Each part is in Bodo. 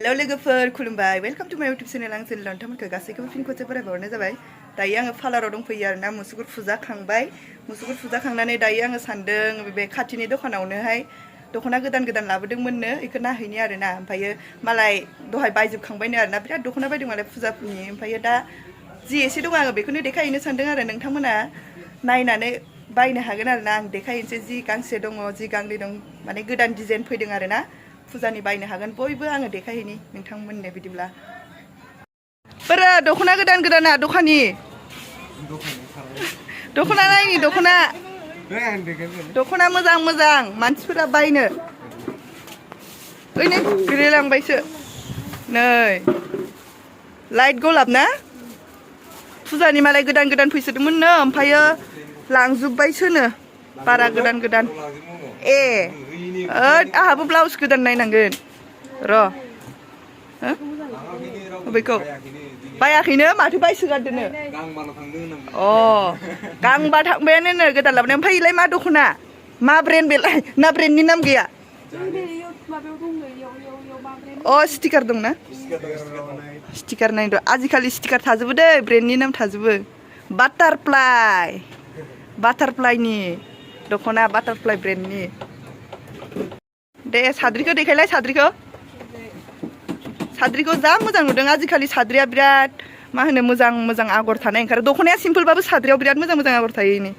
हेल' लोगोफोर खुलुमबाय वेलकाम टू माय यूट्यूब चैनल आं चैनल नोंथांमोनखौ गासैखौबो फिन खनसे बरायबावनाय जाबाय दायो आङो पार्लाराव दंफैयो आरोना मुसुगुर फुजाखांबाय मुसुगुर फुजाखांनानै दायो आङो सानदों बे खाथिनि दखानावनोहाय दख'ना गोदान लाबोदोंमोननो इखौ नायहैनि आरोना ओमफ्रायो मालाय दहाय बायजोबखांबायनो आरोना बिराद दख'ना बायदों मालाय फुजाफोरनि ओमफ्रायो दा जि एसे दं आङो बेखौनो देखायहैनो सानदों आरो नोंथांमोना नायनानै बायनो हागोन आरोना आं देखायनोसै जि गांसे दङ जि गांनै दं माने गोदान डिजाइन फैदों आरोना फुजानि बायनो हागोन बयबो आङो देखायहैनि नोंथांमोननो बिदिब्ला बोरो दख'ना गोदाना दखानि दख'ना नायनि दख'ना मोजां मानसिफोरा बायनो ओइनै गोलैलांबायसो नै लाइट गलाब ना फुजानि मालाय गोदान फैसोदोंमोननो ओमफ्रायो लांजोब्बायसोनो बारा गोदान ए आहाबो ब्लाउस गोदान नायनांगोन र' बेखौ बायाखैनो माथो बायसोगारदोनो अ गांबा थांबायानो गोदान लाबोनाय ओमफ्राय इलाय मा दख'ना मा ब्रेन्ड बेलाय ना ब्रेन्डनि नाम गैया अ स्टिकार दंना स्टिकार नायदो आजिखालि स्टिकार थाजोबो दे ब्रेन्डनि नाम थाजोबो बाटारफ्लाइनि दख'ना बाटारफ्लाइ ब्रेन्डनि दे साद्रिखौ देखायलाय साद्रिखौ जा मोजां नुदों आजिखालि साद्रिया बिराद मा होनो मोजां आगर थानाय ओंखारो दख'नाया सिम्पोलबाबो साद्रियाव बिराद मोजां आगर थायो इनि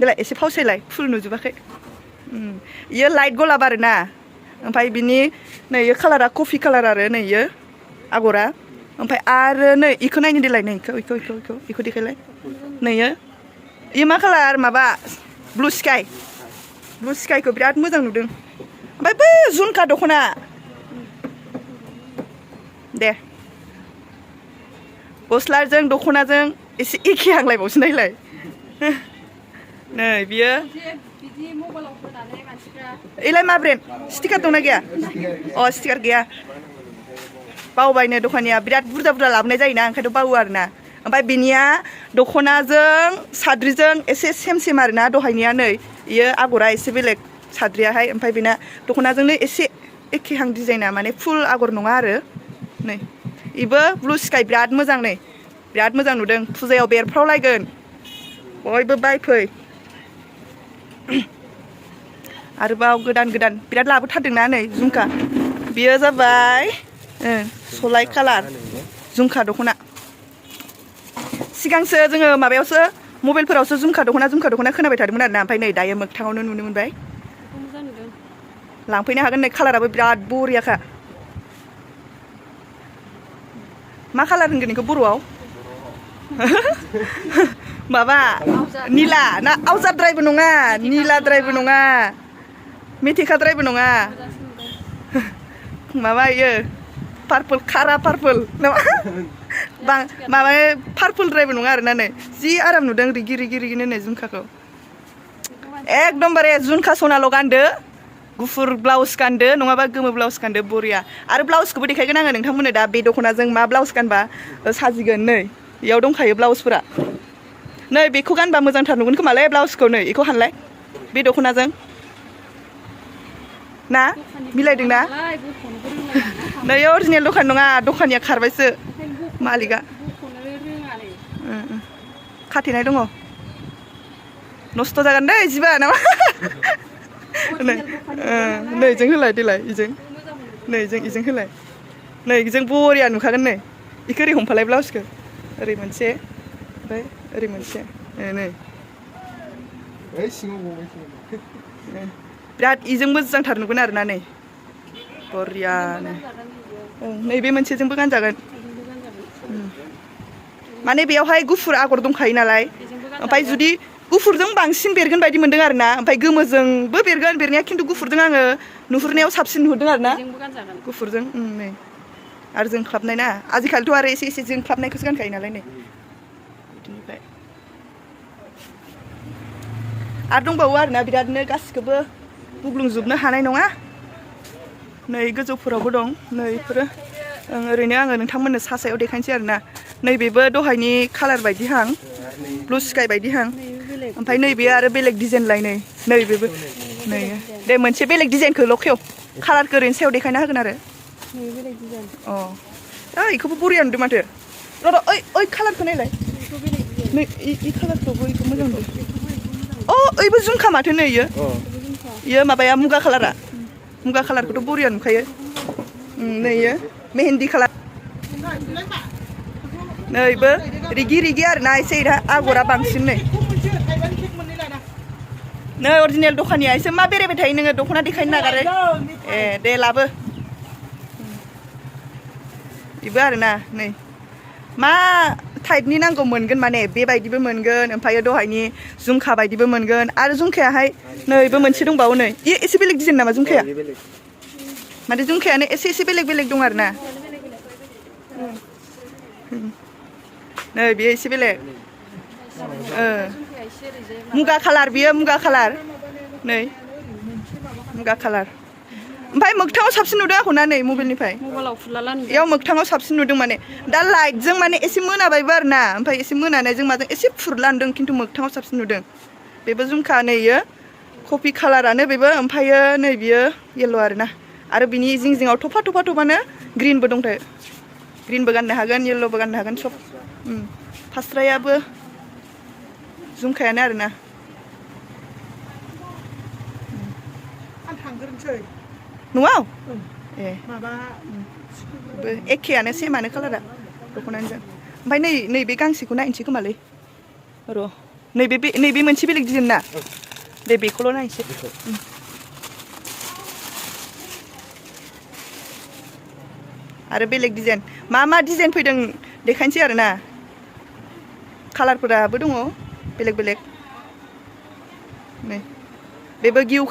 देलाय एसे फावसायलाय फुल नुजोबाखै इयो लाइट गलाब आरोना ओमफ्राय बिनि नै इयो कालारा कफि कालार आरो नै इयो आगरा ओमफ्राय आरो नै इखौ नायनो देलाय नै इखौ देखायलाय नै इयो मा कालार माबा ब्लु स्काइखौ बिराद मोजां नुदों ओमफ्राय बै झुमका दख'ना दे गस्लाजों दख'नाजों एसे एखे हांलायबावसो नायलाय नै बियो एलाय मा ब्रेन्ड स्टिकार दंना गैया अ स्टिकार गैया बावबायनो दखानिया बिराद बुरजा लाबोनाय जायोना ओंखायनो बावो आरोना ओमफ्राय बिनिया दख'नाजों साद्रिजों एसे सेम आरोना दहायनिया नै इयो आगरा एसे बेलेग साद्रियाहाय ओमफ्राय बेना दख'नाजोंनो एसे एखेहां डिजाइना माने फुल आगर नङा आरो नै इबो ब्लु स्काइ बिराद मोजां नै बिराद मोजां नुदों फुजायाव बेरफ्रावलायगोन बयबो बायफै आरोबाव गोदान बिराद लाबोथारदोंना नै झुमका बियो जाबाय सलाय कालार झुमका दख'ना सिगांसो जोङो माबायावसो मबाइलफोरावसो झुमका दख'ना खोनाबाय थादोंमोन आरोना ओमफ्राय नै दायो मोगथाङावनो नुनो मोनबाय लांफैनो हागोन नै कालाराबो बिराद बरियाखा मा कालार होनगोन बेखौ बर'आव माबा निला ना आवजाद्रायबो नङा निलाद्रायबो नङा मेथेखाद्रायबो नङा माबा इयो पार्पल खारा पार्पल माबा पार्पलद्रायबो नङा आरोना नै जि आराम नुदों रिगिनो नै झुमकाखौ एकदमबारे झुमका सनाल' गानदो गुफुर ब्लाउस गानदो नङाबा गोमो ब्लाउस गानदो बरिया आरो ब्लाउसखौबो देखायगोन आङो नोंथांमोननो दा बे दख'नाजों मा ब्लाउस गानबा साजिगोन नै इयाव दंखायो ब्लाउसफोरा नै बेखौ गानबा मोजांथार नुगोन खोमालै ब्लाउसखौ नै बेखौ हानलाय बे दख'नाजों ना मिलायदों ना नै अरिजिनेल दखान नङा दखानिया खारबायसो मालिकआ खाथेनाय दङ नस्थ' जागोन दै जिबा नामा नै जों होलाय देलाय इजों नै इजों होलाय नै इजों बरिया नुखागोन नै इखौ ओरै हमफालाय ब्लाउसखौ ओरै मोनसे ओमफ्राय ओरै मोनसे नै बिराद इजों मोजांथार नुगोन आरोना नै बरियानो नैबे मोनसेजोंबो गानजागोन माने बेयावहाय गुफुर आगर दंखायो नालाय ओमफ्राय जुदि गुफुरजों बांसिन बेरगोन बायदि मोनदों आरोना ओमफ्राय गोमोजोंबो बेरगोन बेरनाया खिन्थु गुफुरजों आङो नुहुरनायाव साबसिन नुहुरदों आरोना गुफुरजों नै आरो जोंख्लाबनाय ना आजिखालिथ' आरो एसे जोंख्लाबनायखौसो गानखायो नालाय नै बिदिनिफ्राय आरो दंबावो आरोना बिरादनो गासिखौबो बुग्लुंजोबनो हानाय नङा नै गोजौफोरावबो दं नै बेफोरो ओरैनो आङो नोंथांमोननो सायाव देखायनोसै आरोना नैबेबो दहायनि कालार बायदिहां ब्लु स्काइ बायदिहां ओमफ्राय नैबे आरो बेलेग डिजाइन लाय नैबेबो नै दे मोनसे बेलेग डिजाइनखौल' खेव कालारखौ ओरैनो सायाव देखायना होगोन आरो अ इखौबो बरिया नुदों माथो र' ओइ ओइ कालारखौ नायलाय नै इ कालारखौबो इखौ मोजां नुदों अ ओइबो झुमखा माथो नै इयो माबाया मुगा कालारा मुगा कालारखौथ' बरिया नुखायो नै इयो मेहेन्दी कालार नैबो रिगि रिगि आरोना एसे आगरा बांसिन नै अरिजिनेल दखानिया एसे मा बेरायबाय थायो नोङो दख'ना देखायनो नागारो ए दे लाबो बेबो आरोना नै मा टाइपनि नांगौ मोनगोन माने बेबायदिबो मोनगोन ओमफ्राय दहायनि झुमखा बायदिबो मोनगोन आरो झुमखायाहाय नैबो मोनसे दंबावो नै एसे बेलेग डिजाइन नामा झुमखाया माने झुमखायानो एसे बेलेग बेलेग दं आरोना नै बेयो एसे बेलेग मुगा कालार बियो मुगा कालार नै मुगा कालार ओमफ्राय मोगथाङाव साबसिन नुदों आंखौ ना नै मबाइलनिफ्राय इयाव मोगथाङाव साबसिन नुदों माने दा लाइटजों माने एसे मोनाबायबो आरोना ओमफ्राय एसे मोनानायजों माजों एसे फुरला नुदों खिन्थु मोगथाङाव साबसिन नुदों बेबो झुमखा नै इयो कफि कालारानो बेबो ओमफ्रायो नै बियो येल्ल' आरोना आरो बिनि जिं जिङाव थफा थफानो ग्रिनबो दंथारो ग्रिनबो गाननो हागोन येल्ल'बो गाननो हागोन सब फास्रायाबो झुमखायानो आरोना न'आव ए एखेयानो सेमानो कालारा दख'नानिजों ओमफ्राय नैबे गांसेखौ नायनोसै खोमालै र' नैबे मोनसे बेलेग डिजाइन ना दे बेखौल' नायनोसै आरो बेलेग डिजाइन मा डिजाइन फैदों देखायनोसै आरोना कालारफोराबो दङ बेलेग बेलेग नै बेबो गिउ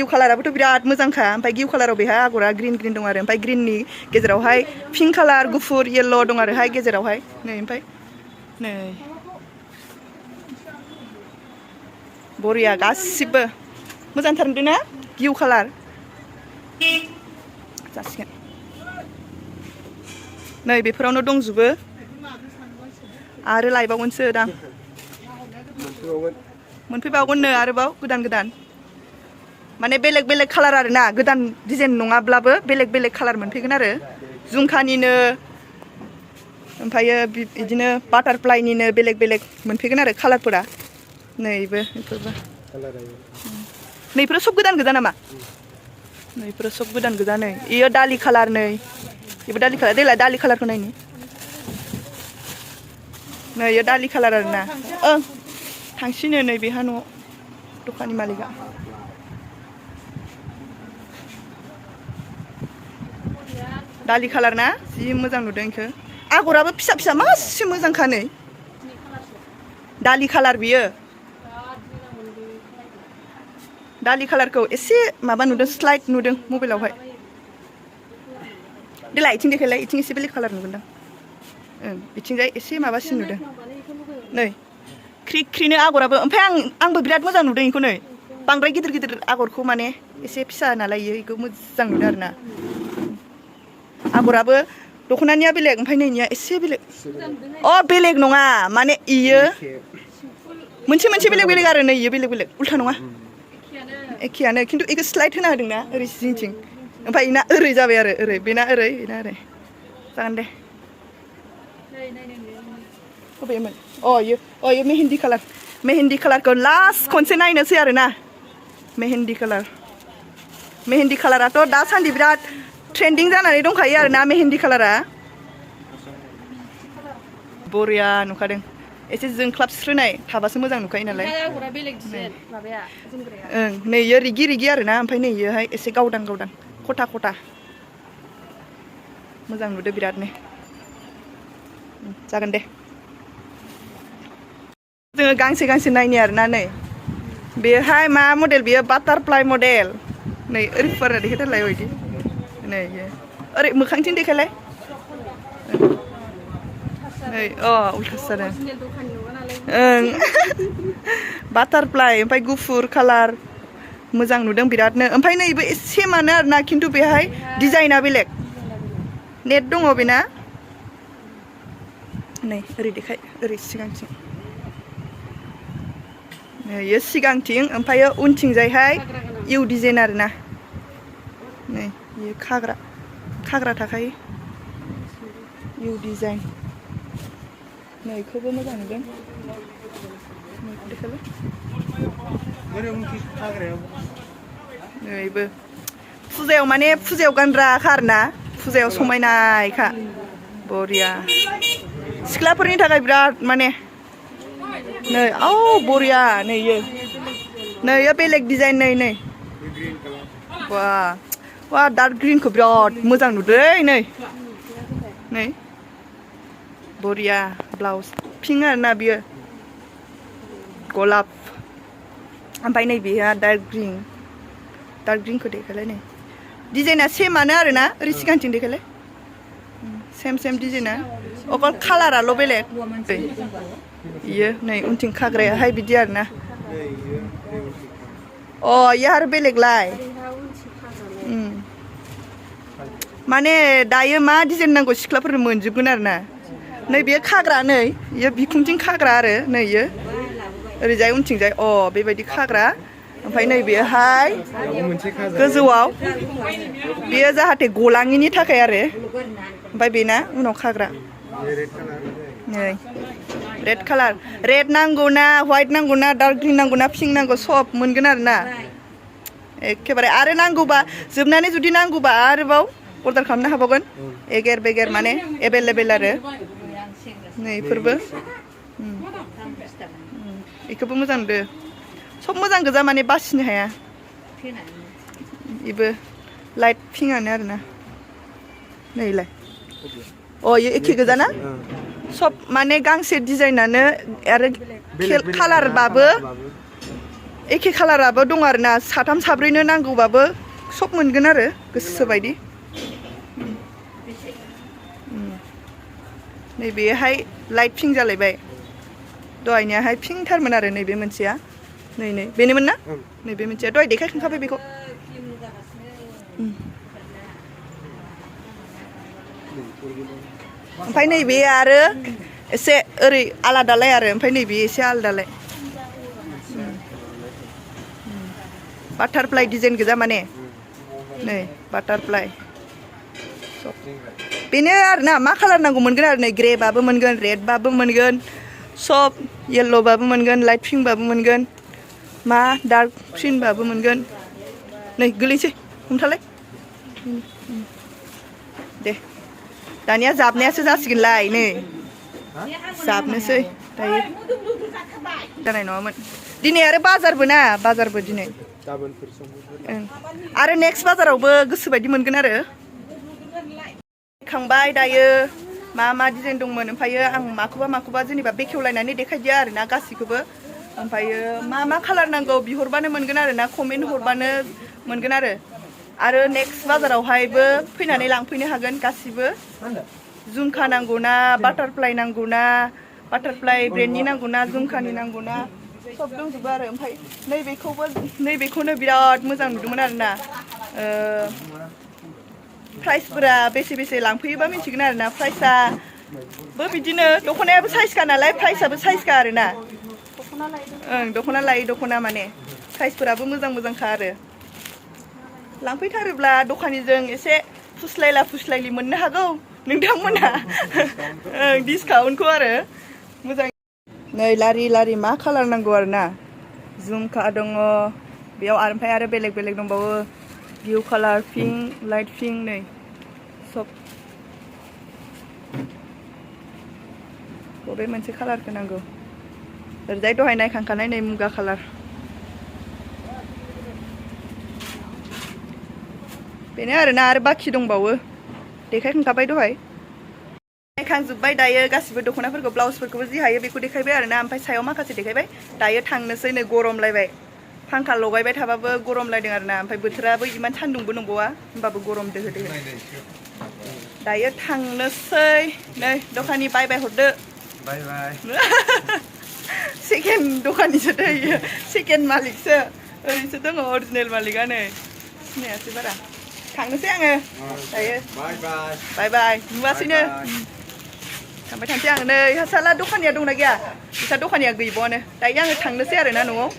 कालाराबोथ' बिराद मोजांखा ओमफ्राय गिउ कालाराव बेहा आगरा ग्रिन दं आरो ओमफ्राय ग्रिननि गेजेरावहाय पिंक कालार गुफुर येल्ल' दं आरोहाय गेजेरावहाय नै ओमफ्राय नै बरिया गासिबो मोजांथार नुदों ना गिउ कालार जासिगोन नै बेफोरावनो दंजोबो आरो लायबावगोनसो दां मोनफैबावगोननो आरोबाव गोदान माने बेलेग बेलेग कालार आरोना गोदान डिजाइन नङाब्लाबो बेलेग बेलेग कालार मोनफैगोन आरो झुमखानिनो ओमफ्रायो बिदिनो बाटारफ्लाइनिनो बेलेग बेलेग मोनफैगोन आरो कालारफोरा नैफोरो सब गोदान नामा नैफोरो सब गोदान नै इयो दालि कालार नै इबो दालि कालार देलाय दालि कालारखौ नायनि नै इयो दालि कालार आरोना थांसिनो नै बेहा न'आव दखाननि मालिका दालि कालार ना जि मोजां नुदों इखो आगराबो फिसा मासे मोजांखा नै दालि कालार बियो दालि कालारखौ एसे माबा नुदों स्लाइड नुदों मबाइलावहाय देलाय इथिं देखायलाय इथिं एसे बेलेग कालार नुगोनदां इथिंजाय एसे माबासिन नुदों नै ख्रिनो आगराबो ओमफ्राय आंबो बिराद मोजां नुदों इखौ नै बांद्राय गिदिर आगरखौ माने एसे फिसा नालाय इखौ मोजां नुदों आरोना आगराबो दख'नानिया बेलेग ओमफ्राय नैनिया एसे बेलेग बेलेग नङा माने इयो मोनसे बेलेग आरो नै इयो बेलेग उल्था नङा एखेयानो खिन्थु इखौ स्लाइड होना होदोंना ओरै जिंथिं ओमफ्राय इना ओरै जाबाय आरो ओरै बेना ओरै इना ओरै जागोन दे बबेमोन इयो मेहेन्दी कालारखौ लास्ट खनसे नायनोसै आरोना मेहेन्दी कालाराथ' दासान्दि बिराद ट्रेन्डिं जानानै दंखायो आरोना मेहेन्दी कालारा बरिया नुखादों एसे जोंख्लाबस्रोनाय थाबासो मोजां नुखायो नालाय नै इयो रिगि आरोना ओमफ्राय नै इयोहाय एसे गावदां खथा मोजां नुदो बिरादनो जागोन दे जोङो गांसे नायनि आरोना नै बेहाय मा मडेल बियो बाटारफ्लाइ मडेल नै ओरै फुवारना देखायथारलाय बायदि नै इयो ओरै मोखांथिं देखायलाय नै उल्थासो जादों बाटारफ्लाइ ओमफ्राय गुफुर कालार मोजां नुदों बिरादनो ओमफ्राय नैबो सेमानो आरोना खिन्थु बेहाय डिजाइना बेलेग नेट दङ बेना नै ओरै देखाय ओरै सिगांथिं इयो सिगांथिं ओमफ्रायो उनथिंजायहाय इउ डिजाइन आरोना नै इयो खाग्रा थाखायो इउ डिजाइन नै इखौबो मोजां नुदों नैबो फुजायाव माने फुजायाव गानग्राखा आरोना फुजायाव समायनायखा बरिया सिख्लाफोरनि थाखाय बिराद माने नै औ बरिया नै इयो बेलेग डिजाइन नै वाह डार्क ग्रीनखौ बिराद मोजां नुदों नै बरिया ब्लाउस पिंक आरोना बियो गलाप ओमफ्राय नै बेहा डार्क ग्रीनखौ देखायलाय नै डिजाइना सेमानो आरोना ओरै सिगांथिं देखायलाय सेम डिजाइना अकल कालाराल' बेलेग इयो नै उनथिं खाग्रायाहाय बिदि आरोना अ इयो आरो बेलेगलाय माने दायो मा डिजाइन नांगौ सिख्लाफोरनो मोनजोबगोन आरोना नै बेयो खाग्रा नै इयो बिखुंथिं खाग्रा आरो नै इयो ओरैजाय उनथिंजाय अ बेबायदि खाग्रा ओमफ्राय नै बेहाय गोजौआव बेयो जाहाथे गलाङिनि थाखाय आरो ओमफ्राय बेना उनाव खाग्रा नै रेड कालार रेड नांगौ ना व्हाइट नांगौ ना डार्क ग्रीन नांगौ ना पिंक नांगौ सब मोनगोन आरोना एखेबारे आरो नांगौबा जोबनानै जुदि नांगौबा आरोबाव अर्डार खालामनो हाबावगोन एगेर बेगेर माने एभेलेबेल आरो नै इफोरबो इखौबो मोजां नुदो सब मोजां गोजा माने बासिनो हाया इबो लाइट पिंकआनो आरोना नैलाय अ इयो एखे गोजा ना सब माने गांसे डिजाइनानो आरो कालारबाबो एखे कालाराबो दं आरोना साथाम साब्रैनो नांगौबाबो सब मोनगोन आरो गोसो बायदि नैबेहाय लाइट पिंक जालायबाय दहायनियाहाय पिंकथारमोन आरो नैबे मोनसेया नै बेनोमोन ना नैबे मोनसेया दहाय देखायखांखाबाय बेखौ ओमफ्राय नैबे आरो एसे ओरै आलादालाय आरो ओमफ्राय नैबे एसे आलादालाय बाटारफ्लाइ डिजाइन गोजा माने नै बाटारफ्लाइ बेनो आरोना मा कालार नांगौ मोनगोन आरो नै ग्रेबाबो मोनगोन रेडबाबो मोनगोन सब येल्ल'बाबो मोनगोन लाइट पिंकबाबो मोनगोन मा डार्क ग्रीनबाबो मोनगोन नै गोलैसै हमथालाय दे दानिया जाबनायासो जासिगोनलाय नै जाबनोसै दायो जानाय नङामोन दिनै आरो बाजारबो दिनै आरो नेक्स्ट बाजारावबो गोसोबायदि मोनगोन आरो खांबाय दायो मा डिजाइन दंमोन ओमफ्रायो आं माखौबा जेनेबा बेखेवलायनानै देखायदिया आरोना गासैखौबो ओमफ्रायो मा कालार नांगौ बिहरबानो मोनगोन आरोना कमेन्ट हरबानो मोनगोन आरो नेक्स्ट बाजारावहायबो फैनानै लांफैनो हागोन गासिबो झुमखा नांगौ ना बाटारफ्लाइ नांगौ ना बाटारफ्लाइ ब्रेन्डनि नांगौ ना झुमखानि नांगौ ना सब दंजोबो आरो ओमफ्राय नैबेखौनो बिराद मोजां नुदोंमोन आरोना प्राइसफोरा बेसे लांफैयोबा मिथिगोन आरोना प्राइसआबो बिदिनो दख'नायाबो साइजखा नालाय प्राइसआबो साइजखा आरोना दख'ना लायै दख'ना माने प्राइसफोराबो मोजांखा आरो लांफैथारोब्ला दखानिजों एसे फुस्लायलि मोननो हागौ नोंथांमोना डिसकाउन्टखौ आरो मोजां नै लारि मा कालार नांगौ आरोना झुमखा दङ बेयाव ओमफ्राय आरो बेलेग दंबावो ब्लु कालार पिंक लाइट पिंक नै सब बबे मोनसे कालारखौ नांगौ ओरैजाय दहाय नायखांखानाय नै मुगा कालार बेनो आरोना आरो बाखि दंबावो देखायखांखाबाय दहाय नायखांजोब्बाय दायो गासिबो दख'नाफोरखौ ब्लाउसफोरखौबो जि हायो बेखौ देखायबाय आरोना ओमफ्राय सायाव माखासे देखायबाय दायो थांनोसै नै गरमलायबाय फांखा लगायबाय थाबाबो गरमलायदों आरोना ओमफ्राय बोथोराबो इमान सान्दुंबो नंबावा होमबाबो गरम दोहो दायो थांनोसै नै दखानि बाय हरदो सेकेन्ड दखानिसो दै सेकेन्ड मालिकसो ओरैसो दङ अरिजिनेल मालिकआ नै सिनायासै बारा थांनोसै आङो दायो बाय नुवासैनो थांबाय थानोसै आङो नै साला दखानिया दंना गैया बिसा दखानिया गैबावानो दायो आङो थांनोसै आरोना न'आव